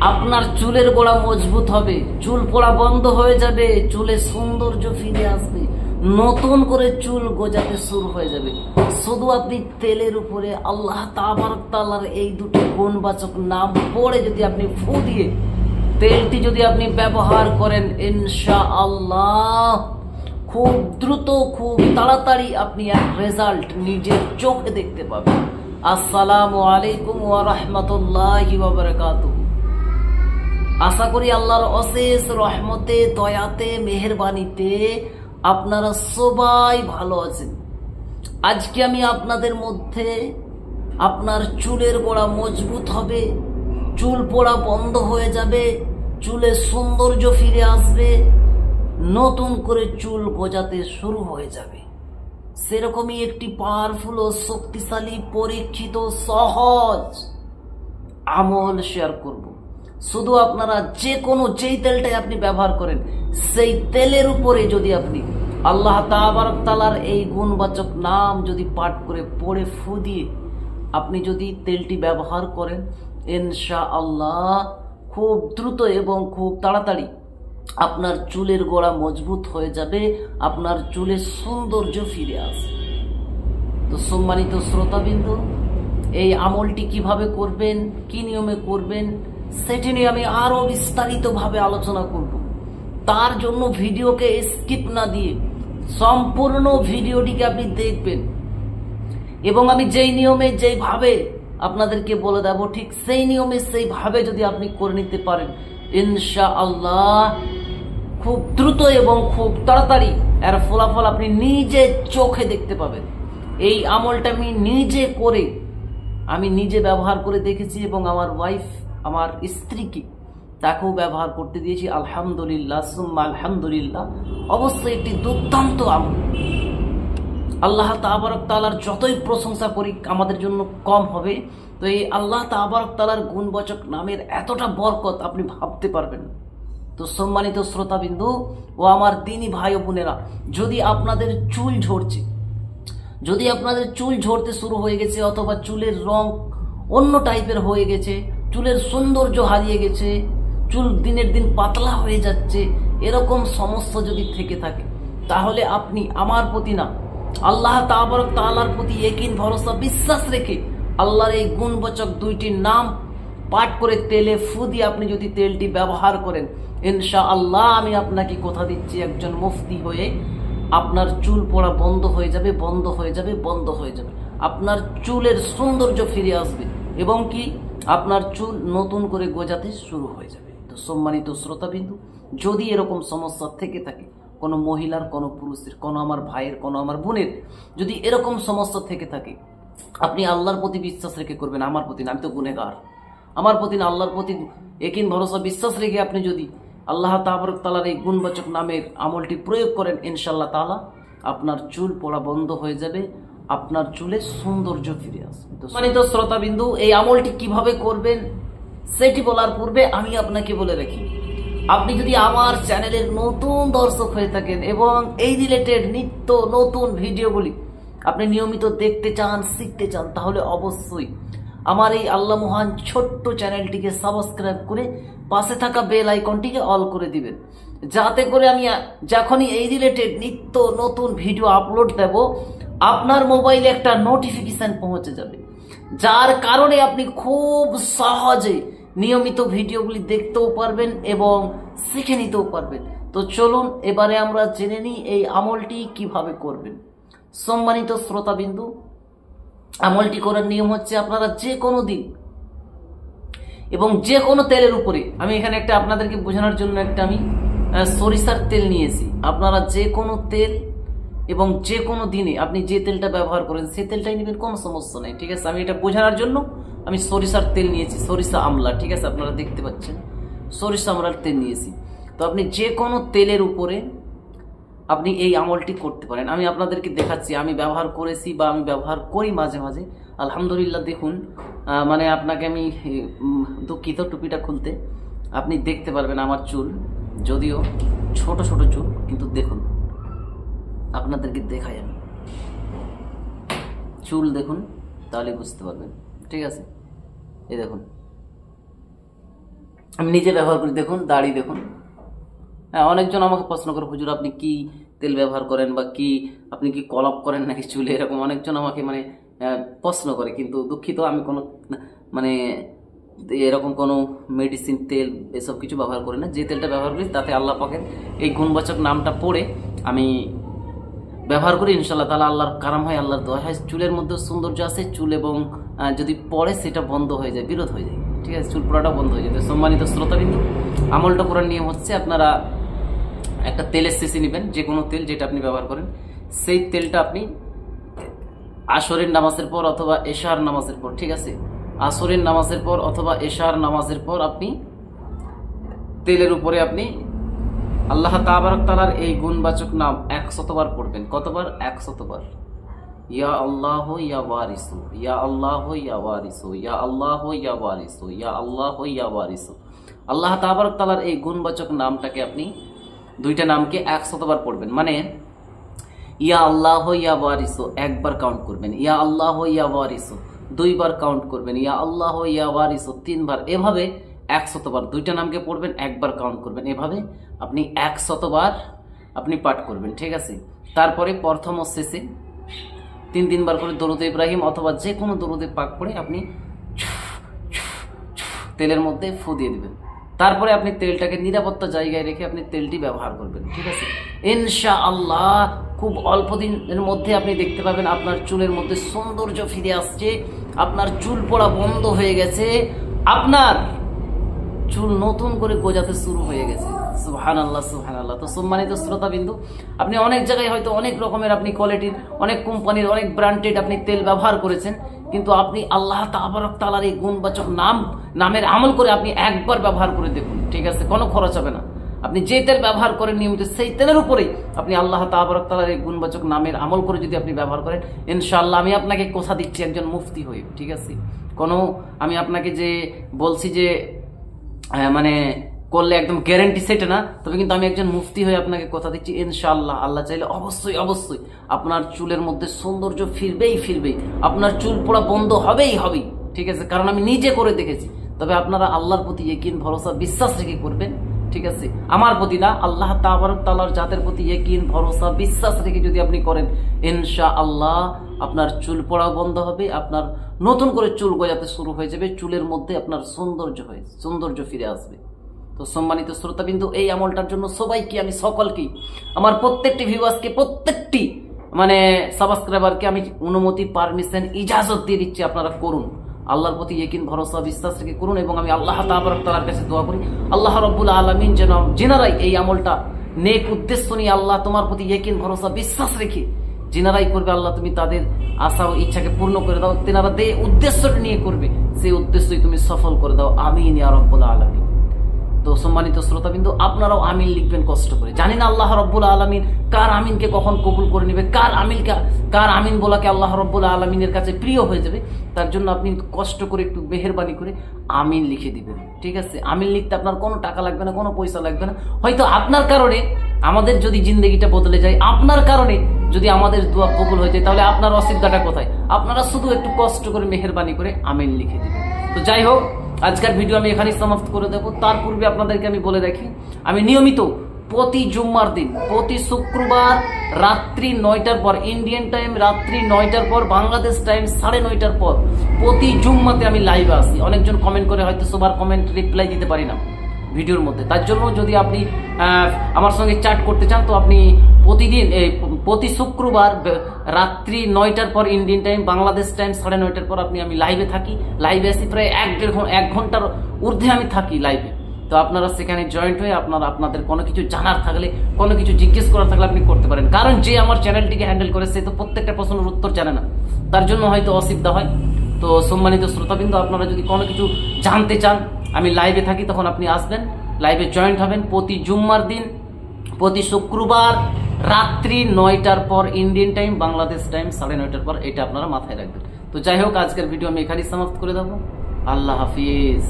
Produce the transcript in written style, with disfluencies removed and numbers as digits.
আপনার চুলের গোড়া মজবুত হবে, চুল পড়া বন্ধ হয়ে যাবে, চুলে সৌন্দর্য ফিরে আসবে, নতুন করে চুল গজাতে শুরু হয়ে যাবে। শুধু আপনি তেলের উপরে আল্লাহ তাবারক তাআলার এই দুটি গুণবাচক নাম পড়ে যদি আপনি ফু দিয়ে তেলটি যদি আপনি ব্যবহার করেন, ইনশাআল্লাহ খুব দ্রুত, খুব তাড়াতাড়ি আপনি এক রেজাল্ট নিজের চোখে দেখতে পাবেন। আসসালামু আলাইকুম ওয়া রাহমাতুল্লাহি ওয়া বারাকাতুহু। আশা করি আল্লাহর অশেষ রহমতে, দয়াতে, মেহেরবানিতে আপনারা সবাই ভালো আছেন। আজকে আমি আপনাদের মধ্যে আপনার চুলের গোড়া মজবুত হবে, চুল পড়া বন্ধ হয়ে যাবে, চুলে সৌন্দর্য ফিরে আসবে, নতুন করে চুল গজাতে শুরু হয়ে যাবে, সেরকমই একটি পাওয়ারফুল ও শক্তিশালী, পরীক্ষিত, সহজ আমল শেয়ার করব। শুধু আপনারা যেই তেলটাই আপনি ব্যবহার করেন, সেই তেলের উপরে যদি আপনি আল্লাহ তাবারক তাআলার এই গুণবাচক নাম যদি পাঠ করে পড়ে ফু দিয়ে আপনি যদি তেলটি ব্যবহার করেন, ইনশাআল্লাহ খুব দ্রুত এবং খুব তাড়াতাড়ি আপনার চুলের গোড়া মজবুত হয়ে যাবে, আপনার চুলের সৌন্দর্য ফিরে আসবে। তো সম্মানিত শ্রোতাবৃন্দ, এই আমলটি কিভাবে করবেন, কি নিয়মে করবেন, সেটি নিয়ে আমি আরো বিস্তারিতভাবে আলোচনা করব। তার জন্য ভিডিওকে স্কিপ না দিয়ে সম্পূর্ণ ভিডিওটিকে আপনি দেখবেন, এবং আমি যেই নিয়মে যেইভাবে আপনাদেরকে বলে দেব, ঠিক সেই নিয়মে সেইভাবে যদি আপনি করে নিতে পারেন, ইনশাআল্লাহ খুব দ্রুত এবং খুব তাড়াতাড়ি এর ফলাফল আপনি নিজে চোখে দেখতে পাবেন। এই আমলটা আমি নিজে ব্যবহার করে দেখেছি, এবং আমার ওয়াইফ, আমার স্ত্রীকে, তাকেও ব্যবহার করতে দিয়েছি। আলহামদুলিল্লাহ সুম্মা আলহামদুলিল্লাহ। অবশ্যই একটি দুর্দান্ত আমল। আল্লাহ তাবারক তাআলার যতই প্রশংসা করি আমাদের জন্য কম হবে। তো এই আল্লাহ তাবারক তাআলার গুণবাচক নামের এতটা বরকত আপনি ভাবতে পারবেন না। তো সম্মানিত শ্রোতাবিন্দু ও আমার দিনী ভাই ও বোনেরা, যদি আপনাদের চুল ঝরতে শুরু হয়ে গেছে, অথবা চুলের রং অন্য টাইপের হয়ে গেছে, চুলের সৌন্দর্য হারিয়ে গেছে, চুল দিনের দিন পাতলা হয়ে যাচ্ছে, এরকম সমস্যা যদি থেকে থাকে, তাহলে আপনি আমার প্রতি না, আল্লাহ তাবারক তাআলার প্রতি ইয়াকিন, ভরসা, বিশ্বাস রেখে আল্লাহর এই গুণবাচক দুইটি নাম পাঠ করে তেলে ফু দিয়ে আপনি যদি তেলটি ব্যবহার করেন, ইনশাআল্লাহ আমি আপনাকে কথা দিচ্ছি, একজন মুফতি হয়ে আপনার চুল পড়া বন্ধ হয়ে যাবে, বন্ধ হয়ে যাবে, বন্ধ হয়ে যাবে। আপনার চুলের সৌন্দর্য ফিরে আসবে, এবং কি আপনার চুল নতুন করে গজাতে শুরু হয়ে যাবে। তো সম্মানিত শ্রোতাবিন্দু, যদি এরকম সমস্যা থেকে থাকে, কোনো মহিলার, কোনো পুরুষের, কোনো আমার ভাইয়ের, কোনো আমার বোনের, যদি এরকম সমস্যা থেকে থাকে, আপনি আল্লাহর প্রতি বিশ্বাস রেখে করবেন, আমার প্রতি না, আমি তো গুনেহগার, আমার প্রতি না, আল্লাহর প্রতি ইয়াকিন, ভরসা, বিশ্বাস রেখে আপনি যদি আল্লাহ তাবারক তাআলার এই গুণবাচক নামের আমলটি প্রয়োগ করেন, ইনশাআল্লাহ তাআলা আপনার চুল পড়া বন্ধ হয়ে যাবে, আপনার চুলে সৌন্দর্য ফিরে আসবে। তো সম্মানিত শ্রোতাবিন্দু, এই আমলটি কিভাবে করবেন সেটি বলার পূর্বে আমি আপনাকে বলে রাখি, আপনি যদি আমার চ্যানেলের নতুন দর্শক হয়ে থাকেন এবং এই রিলেটেড নিত্য নতুন ভিডিওগুলি আপনি নিয়মিত দেখতে চান, শিখতে চান, তাহলে অবশ্যই আমার এই আল্লাহ মহান ছোট্ট চ্যানেলটিকে সাবস্ক্রাইব করে পাশে থাকা বেল আইকনটিকে অল করে দিবেন, যাতে করে আমি যখনই এই রিলেটেড নিত্য নতুন ভিডিও আপলোড দেব, আপনার মোবাইলে একটা নোটিফিকেশন পৌঁছে যাবে, যার কারণে আপনি খুব সহজে নিয়মিত ভিডিওগুলি দেখতেও পারবেন এবং শিখে নিতেও পারবেন। তো চলুন এবারে আমরা জেনে নিই এই আমলটি কিভাবে করবেন। সম্মানিত শ্রোতাবিন্দু, আমলটি করার নিয়ম হচ্ছে, আপনারা যে কোনো দিন এবং যে কোনো তেলের উপরে, আমি এখানে একটা আপনাদেরকে বোঝানোর জন্য আমি সরিষার তেল নিয়েছি। আপনারা যে কোনো তেল এবং যে কোনো দিনে আপনি যে তেলটা ব্যবহার করেন সেই তেলটাই নেবেন, কোনো সমস্যা নেই, ঠিক আছে। আমি এটা বোঝানোর জন্য আমি সরিষার তেল নিয়েছি, সরিষা আমলা, ঠিক আছে, আপনারা দেখতে পাচ্ছেন সরিষা আমলার তেল নিয়েছি। তো আপনি যে কোনো তেলের উপরে আপনি এই আমলটি করতে পারেন। আমি আপনাদেরকে দেখাচ্ছি, আমি ব্যবহার করেছি বা আমি ব্যবহার করি মাঝে মাঝে। আলহামদুলিল্লাহ, দেখুন, মানে আপনাকে আমি দুঃখিত টুপিটা খুলতে, আপনি দেখতে পারবেন আমার চুল, যদিও ছোট ছোট চুল, কিন্তু দেখুন, আপনাদেরকে দেখাই আমি চুল, দেখুন, তাহলে বুঝতে পারবেন, ঠিক আছে। এই দেখুন, আমি নিজে ব্যবহার করি, দেখুন দাড়ি দেখুন। হ্যাঁ, অনেকজন আমাকে প্রশ্ন করে, হুজুর আপনি কি তেল ব্যবহার করেন বা কি আপনি কি কলপ করেন নাকি চুলে, এরকম অনেকজন আমাকে মানে প্রশ্ন করে। কিন্তু দুঃখিত, আমি কোনো মানে এরকম কোনো মেডিসিন তেল এসব কিছু ব্যবহার করি না। যে তেলটা ব্যবহার করি তাতে আল্লাহ পাকের এই গুণবাচক নামটা পড়ে আমি ব্যবহার করি, ইনশাআল্লাহ তাআলা আল্লাহর কারাম হয়, আল্লাহর দোয়া হয়। চুলের মধ্যে সৌন্দর্য আছে, চুল এবং যদি পড়ে সেটা বন্ধ হয়ে যায়, বিরোধ হয়ে যায়, ঠিক আছে, চুল পড়াটা বন্ধ হয়ে যায়। তো সম্মানিত শ্রোতাবিন্দু, আমলটা করার নিয়ম হচ্ছে আপনারা একটা তেলের শিশি নেবেন, যে কোনো তেল যেটা আপনি ব্যবহার করেন, সেই তেলটা আপনি আসরের নামাজের পর অথবা এশার নামাজের পর, ঠিক আছে, আসরের নামাজের পর অথবা এশার নামাজের পর আপনি তেলের উপরে আপনি আল্লাহ তাবারক তাআলার এই গুণবাচক নাম 100 বার পড়বেন। কতবার? 100 বার। ইয়া আল্লাহ ইয়া ওয়ারিসু, ইয়া আল্লাহ ইয়া ওয়ারিসু, ইয়া আল্লাহ ইয়া ওয়ারিসু, ইয়া আল্লাহ ইয়া ওয়ারিসু। আল্লাহ তাবারক তাআলার এই গুণবাচক নামটাকে আপনি, দুইটা নামকে 100 বার পড়বেন। মানে ইয়া আল্লাহ ইয়া ওয়ারিসু একবার কাউন্ট করবেন, ইয়া আল্লাহ ইয়া ওয়ারিসু দুইবার কাউন্ট করবেন, ইয়া আল্লাহ ইয়া ওয়ারিসু তিনবার, এভাবে 100 বার। দুইটা নামকে পড়বেন, একবার কাউন্ট করবেন, এভাবে আপনি 100 বার আপনি পাঠ করবেন, ঠিক আছে। তারপরে প্রথম ও শেষে 3 বার করে দরুদ ইব্রাহিম অথবা যে কোনো দরুদে পাক পড়ে আপনি তেলের মধ্যে ফু দিয়ে দিবেন। তারপরে আপনি তেলটাকে নিরাপত্তা জায়গায় রেখে আপনি তেলটি ব্যবহার করবেন, ঠিক আছে। ইনশাআল্লাহ খুব অল্প দিনের মধ্যে আপনি দেখতে পাবেন আপনার চুলের মধ্যে সৌন্দর্য ফিরে আসছে, আপনার চুল পড়া বন্ধ হয়ে গেছে, আপনার চুল নতুন করে গজাতে শুরু হয়ে গেছে। সুবহানাল্লাহ সুবহানাল্লাহ। তো সম্মানিত শ্রোতাবিন্দু, আপনি অনেক জায়গায় হয়তো অনেক রকমের আপনি কোয়ালিটির, অনেক কোম্পানির, অনেক ব্র্যান্ডেড আপনি তেল ব্যবহার করেছেন, কিন্তু আপনি আল্লাহ তাবারক তাআলার এই গুণবাচক নামের আমল করে আপনি একবার ব্যবহার করে দেখুন, ঠিক আছে, কোনো খরচ হবে না। আপনি যে তেল ব্যবহার করেন নিয়মিত, সেই তেলের উপরে আপনি আল্লাহ তাবারক তাআলার এই গুণবাচক নামের আমল করে যদি আপনি ব্যবহার করেন, ইনশাআল্লাহ আমি আপনাকে কথা দিচ্ছি একজন মুফতি হয়ে, ঠিক আছে। কোনো আমি আপনাকে যে বলছি যে মানে করলে একদম গ্যারান্টি সেটা না, তবে কিন্তু আমি একজন মুফতি হয়ে আপনাকে কথা দিচ্ছি, ইনশাআল্লাহ আল্লাহ চাইলে অবশ্যই অবশ্যই আপনার চুলের মধ্যে সৌন্দর্য ফিরবেই ফিরবেই, আপনার চুল পড়া বন্ধ হবেই হবেই, ঠিক আছে, কারণ আমি নিজে করে দেখেছি। তবে আপনারা আল্লাহর প্রতি ইয়াকিন ভরসা বিশ্বাস রেখে করবেন, ঠিক আছে, আমার প্রতি না, আল্লাহ তাবারক তাআলার জাতের প্রতি ইয়াকিন ভরসা বিশ্বাস রেখে যদি আপনি করেন, ইনশাআল্লাহ আপনার চুল পড়া বন্ধ হবে, আপনার নতুন করে চুল গজাতে শুরু হয়ে যাবে, চুলের মধ্যে আপনার সৌন্দর্য ফিরে আসবে। তো সম্মানিত শ্রোতাবিন্দু, এই আমলটার জন্য সবাইকে, আমি সকলকেই, আমার প্রত্যেকটি ভিউয়ার্সকে, প্রত্যেকটি মানে সাবস্ক্রাইবারকে আমি অনুমতি, পারমিশন, ইজাজত দিয়ে দিচ্ছি, আপনারা করুন, আল্লাহর প্রতি ইয়াকিন ভরসা বিশ্বাস রেখে করুন। এবং আমি আল্লাহ তাবারক তাআলার কাছে দোয়া করি, আল্লাহ রাব্বুল আলামিন যেন যেনারাই এই আমলটা নেক উদ্দেশ্য নিয়ে, আল্লাহ তোমার প্রতি ইয়াকিন ভরসা বিশ্বাস রেখে যেনারাই করবে, আল্লাহ তুমি তাদের আশা ও ইচ্ছাকে পূর্ণ করে দাও। তেনারা যে উদ্দেশ্যটা নিয়ে করবে সেই উদ্দেশ্যই তুমি সফল করে দাও, আমিন ইয়া রাব্বুল আলামিন। তো সম্মানিত শ্রোতাবিন্দু, আপনারাও আমিন লিখবেন কষ্ট করে। জানি না আল্লাহ রাব্বুল আলামিন কার আমিনকে কখন কবুল করে নেবে, কার আমিন বলাকে আল্লাহ রাব্বুল আলামিনের কাছে প্রিয় হয়ে যাবে, তার জন্য আপনি কষ্ট করে একটু মেহেরবানি করে আমিন লিখে দিবেন, ঠিক আছে। আমিন লিখতে আপনার কোনো টাকা লাগবে না, কোনো পয়সা লাগবে না। হয়তো আপনার কারণে আমাদের যদি জিন্দগিটা বদলে যায়, আপনার কারণে যদি আমাদের দোয়া কবুল হয়ে যায়, তাহলে আপনার অসুবিধাটা কোথায়? আপনারা শুধু একটু কষ্ট করে মেহেরবানি করে আমিন লিখে দিবেন। তো যাই হোক, আজকের ভিডিও আমি এখানেই সমাপ্ত করে দেবো। তার পূর্বে আপনাদেরকে আমি বলে রাখি, আমি নিয়মিত প্রতি জুম্মার দিন, প্রতি শুক্রবার রাত্রি 9টার পর, ইন্ডিয়ান টাইম রাত্রি 9টার পর, বাংলাদেশ টাইম 9:30টার পর, প্রতি জুম্মাতে আমি লাইভে আসি। অনেকজন কমেন্ট করে, হয়তো সবার কমেন্ট রিপ্লাই দিতে পারি না ভিডিওর মধ্যে, তার জন্য যদি আপনি আমার সঙ্গে চ্যাট করতে চান, তো আপনি প্রতিদিন প্রতি শুক্রবার রাত্রি 9টার পর ইন্ডিয়ান টাইম, বাংলাদেশ টাইম 9:30টার পর আমি লাইভে থাকি। লাইভে আসি প্রায় 1 ঘন্টার ঊর্ধ্বে আমি থাকি লাইভে। তো আপনারা সেখানে জয়েন্ট হয়ে আপনাদের কোনো কিছু জানার থাকলে, কোনো কিছু জিজ্ঞেস করার থাকলে আপনি করতে পারেন। কারণ যে আমার চ্যানেলটিকে হ্যান্ডেল করে সে তো প্রত্যেকটা প্রশ্নের উত্তর জানে না, তার জন্য হয়তো অসুবিধা হয়। তো সম্মানিত শ্রোতাবৃন্দ, আপনারা যদি কোনো কিছু জানতে চান, আমি লাইভে থাকি, তখন আপনি আসবেন, লাইভে জয়েন্ট হবেন প্রতি জুম্মার দিন, প্রতি শুক্রবার রাত্রি 9টার পর ইন্ডিয়ান টাইম, বাংলাদেশ টাইম 9:30টার পর। এটা আপনারা মাথায় রাখবেন। তো যাই হোক, আজকের ভিডিও আমি এখানেই সমাপ্ত করে দেবো। আল্লাহ হাফিজ।